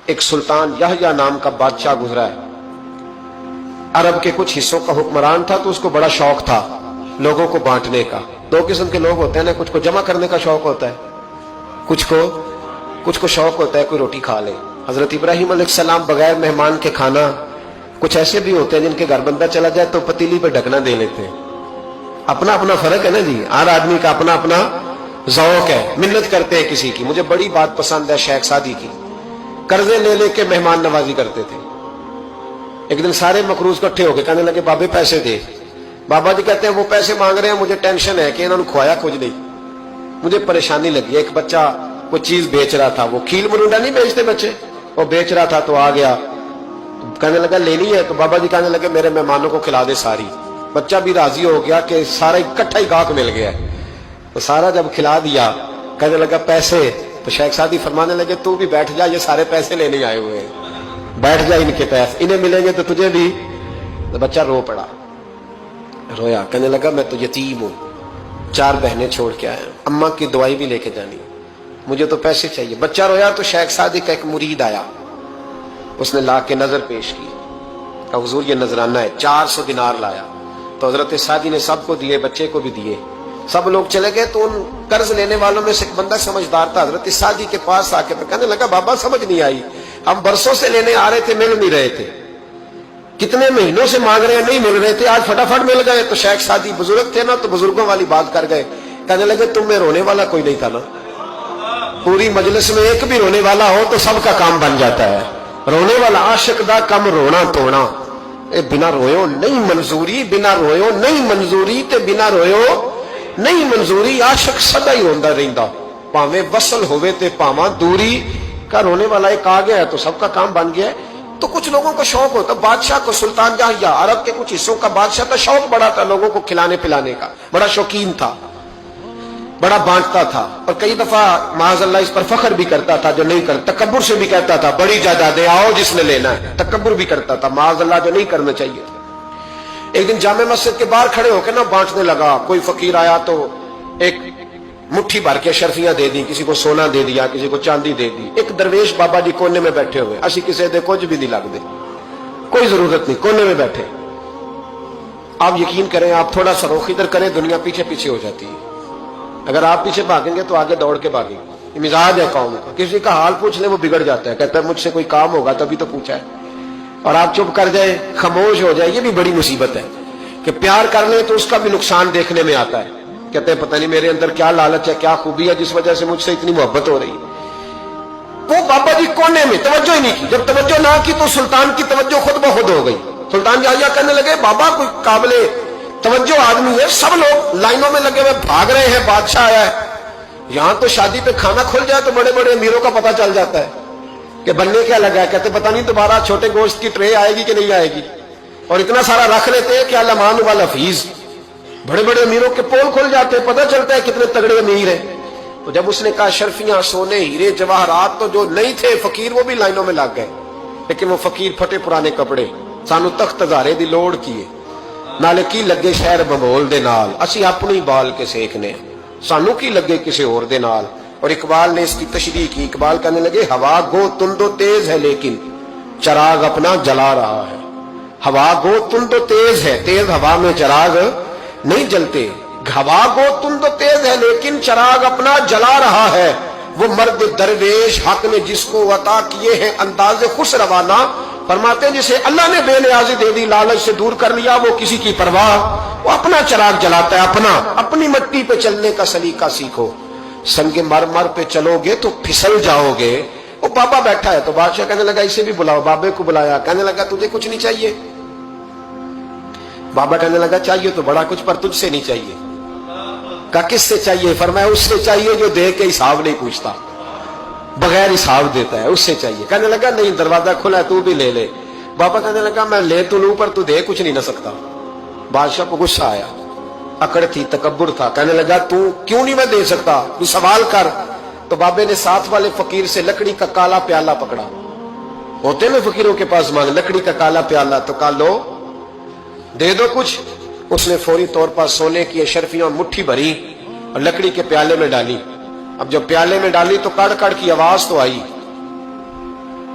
ایک سلطان یحییٰ نام کا بادشاہ گزرا ہے، عرب کے کچھ حصوں کا حکمران تھا، تو اس کو بڑا شوق تھا لوگوں کو بانٹنے کا۔ دو قسم کے لوگ ہوتے ہیں نا، کچھ کو جمع کرنے کا شوق ہوتا ہے، کچھ کو شوق ہوتا ہے کوئی روٹی کھا لے۔ حضرت ابراہیم علیہ السلام بغیر مہمان کے کھانا، کچھ ایسے بھی ہوتے ہیں جن کے گھر بندہ چلا جائے تو پتیلی پہ ڈھکنا دے لیتے ہیں۔ اپنا اپنا فرق ہے نا جی، ہر آدمی کا اپنا اپنا ذوق ہے، منت کرتے ہیں کسی کی۔ مجھے بڑی بات پسند ہے شیخ سعدی کی، قرضے لے لے کے مہمان نوازی کرتے تھے۔ ایک دن سارے مقروض اکٹھے ہو کے کہنے لگے بابے پیسے دے۔ بابا جی کہتے ہیں وہ پیسے مانگ رہے ہیں، مجھے ٹینشن ہے کہ انہوں نے کھوایا کچھ نہیں، مجھے پریشانی لگی۔ ایک بچہ کوئی چیز بیچ رہا تھا، وہ کھیل مرونڈا نہیں بیچتے بچے، وہ بیچ رہا تھا تو آ گیا، کہنے لگا لینی ہے؟ تو بابا جی کہنے لگے میرے مہمانوں کو کھلا دے ساری۔ بچہ بھی راضی ہو گیا کہ سارا اکٹھا ہی گاہک مل گیا، تو سارا جب کھلا دیا کہنے لگا پیسے؟ تو شیخ سعدی فرمانے لگے تو بھی بیٹھ جا، یہ سارے پیسے لینے آئے ہوئے ہیں، بیٹھ جا، ان کے پیسے انہیں ملیں گے تو تجھے بھی۔ تو بچہ رو پڑا، رویا، کہنے لگا میں تو یتیم ہوں، 4 بہنیں چھوڑ کے آیا ہوں، اماں کی دوائی بھی لے کے جانی، مجھے تو پیسے چاہیے۔ بچہ رویا تو شیخ سعدی کا ایک مرید آیا، اس نے لا کے نظر پیش کی، کہ حضور یہ نذرانہ ہے، 400 دینار لایا۔ تو حضرت سعدی نے سب کو دیے، بچے کو بھی دیے، سب لوگ چلے گئے۔ تو ان قرض لینے والوں میں سے ایک بندہ سمجھدار تھا، حضرت سعدی کے پاس آ کے کہنے لگا بابا سمجھ نہیں آئی، ہم برسوں سے لینے آ رہے تھے، مل نہیں رہے تھے، کتنے مہینوں سے مانگ رہے ہیں، نہیں مل رہے تھے، آج فٹافٹ مل گئے۔ تو شیخ سعدی بزرگ تھے نا، تو بزرگوں والی بات کر گئے، کہنے لگے تم میں رونے والا کوئی نہیں تھا نا، پوری مجلس میں ایک بھی رونے والا ہو تو سب کا کام بن جاتا ہے۔ رونے والا عاشق دا کم رونا توڑا، اے بنا رویو نہیں منظوری، بنا رویو نہیں منظوری، تے بنا رویو نہیں منظوری، عاشق سدا ہی روندا رہندا، پاویں وصل ہوئے تے پاواں دوری۔ کا رونے والا ایک آ گیا ہے تو سب کا کام بن گیا ہے۔ تو کچھ لوگوں کو شوق ہوتا، بادشاہ کو، سلطان یحییٰ عرب کے کچھ حصوں کا بادشاہ تھا، شوق بڑا تھا لوگوں کو کھلانے پلانے کا، بڑا شوقین تھا، بڑا بانٹتا تھا، اور کئی دفعہ معاذ اللہ اس پر فخر بھی کرتا تھا جو نہیں کرتا، تکبر سے بھی کہتا تھا بڑی جائیدادیں آؤ جس نے لینا ہے، تکبر بھی کرتا تھا معاذ اللہ جو نہیں کرنا چاہیے تھا۔ ایک دن جامع مسجد کے باہر کھڑے ہو کے نا بانٹنے لگا، کوئی فقیر آیا تو ایک مٹھی بھر کے شرفیاں دے دی، کسی کو سونا دے دیا، کسی کو چاندی دے دی۔ ایک درویش بابا جی کونے میں بیٹھے ہوئے، اسی کسی دے کچھ بھی نہیں لگ دے، کوئی ضرورت نہیں، کونے میں بیٹھے۔ آپ یقین کریں، آپ تھوڑا سا رخ ادھر کریں، دنیا پیچھے پیچھے ہو جاتی ہے۔ اگر آپ پیچھے بھاگیں گے تو آگے دوڑ کے بھاگیں گے، یہ مزاج ہے قوم کا، کسی کا حال پوچھ لیں وہ بگڑ جاتا ہے، کہتا ہے مجھ سے کوئی کام ہوگا تبھی تو پوچھا ہے، اور آپ چپ کر جائیں، خاموش ہو جائے، یہ بھی بڑی مصیبت ہے کہ پیار کر لیں تو اس کا بھی نقصان دیکھنے میں آتا ہے، کہتے ہیں پتہ نہیں میرے اندر کیا لالچ ہے، کیا خوبی ہے جس وجہ سے مجھ سے اتنی محبت ہو رہی ہے۔ وہ بابا جی کونے میں توجہ ہی نہیں کی، جب توجہ نہ کی تو سلطان کی توجہ خود بخود ہو گئی۔ سلطان یحییٰ کہنے لگے بابا کوئی قابل توجہ آدمی ہے، سب لوگ لائنوں میں لگے ہوئے بھاگ رہے ہیں، بادشاہ آیا ہے، یہاں تو شادی پہ کھانا کھل جائے تو بڑے بڑے امیروں کا پتہ چل جاتا ہے کہ بننے کیا لگا ہے، کہتے پتہ نہیں دوبارہ چھوٹے گوشت کی ٹرے آئے گی کہ نہیں آئے گی، اور اتنا سارا رکھ لیتے ہیں کہ علمان والحفیظ، بڑے بڑے امیروں کے پول کھل جاتے ہیں، پتہ چلتا ہے کتنے تگڑے امیر ہیں۔ تو جب اس نے کہا شرفیاں، سونے، ہیرے، جواہرات، تو جو نہیں تھے فقیر وہ بھی لائنوں میں لگ گئے، لیکن وہ فقیر پھٹے پرانے کپڑے، سانو تخت ہزارے دی لوڑ کیے، نالے کی لگے شہر بمول دے نال، اسی اپنی بال کے سیکھنے، سانو کی لگے کسی اور دے نال۔ اور اقبال نے اس کی تشریح کی، اقبال کہنے لگے ہوا گو تند و تیز ہے لیکن چراغ اپنا جلا رہا ہے، ہوا گو تند و تیز ہے، تیز ہوا میں چراغ نہیں جلتے، ہوا گو تند و تیز ہے لیکن چراغ اپنا جلا رہا ہے، وہ مرد درویش حق نے جس کو عطا کیے ہیں انداز خوش روانہ، فرماتے ہیں جسے اللہ نے بے نیازی دے دی، لالچ سے دور کر لیا، وہ کسی کی پرواہ، وہ اپنا چراغ جلاتا ہے، اپنی مٹی پہ چلنے کا سلیقہ سیکھو، سنگ مرمر پہ چلو گے تو پھسل جاؤ گے۔ وہ بابا بیٹھا ہے تو بادشاہ کہنے لگا اسے بھی بلاؤ، بابے کو بلایا، کہنے لگا تجھے کچھ نہیں چاہیے؟ بابا کہنے لگا چاہیے تو بڑا کچھ پر تجھ سے نہیں چاہیے۔ کہا کس سے چاہیے؟ فرمایا اس سے چاہیے جو دے کے حساب نہیں پوچھتا، بغیر حساب دیتا ہے، اس سے چاہیے۔ کہنے لگا نہیں دروازہ کھلا ہے تو بھی لے لے۔ بابا کہنے لگا میں لے تو لوں پر تو دے کچھ نہیں نہ سکتا۔ بادشاہ کو غصہ آیا، اکڑ تھی، تکبر تھا، کہنے لگا تو کیوں نہیں میں دے سکتا، تو سوال کر۔ تو بابے نے ساتھ والے فقیر سے لکڑی کا کالا پیالہ پکڑا، ہوتے نا فقیروں کے پاس مانگ، لکڑی کا کالا پیالہ، تو کہا لو دے دو کچھ۔ اس نے فوری طور پر سونے کی اشرفیاں مٹھی بھری اور لکڑی کے پیالے میں ڈالی۔ اب جب پیالے میں ڈالی تو کڑ کڑ کی آواز تو آئی،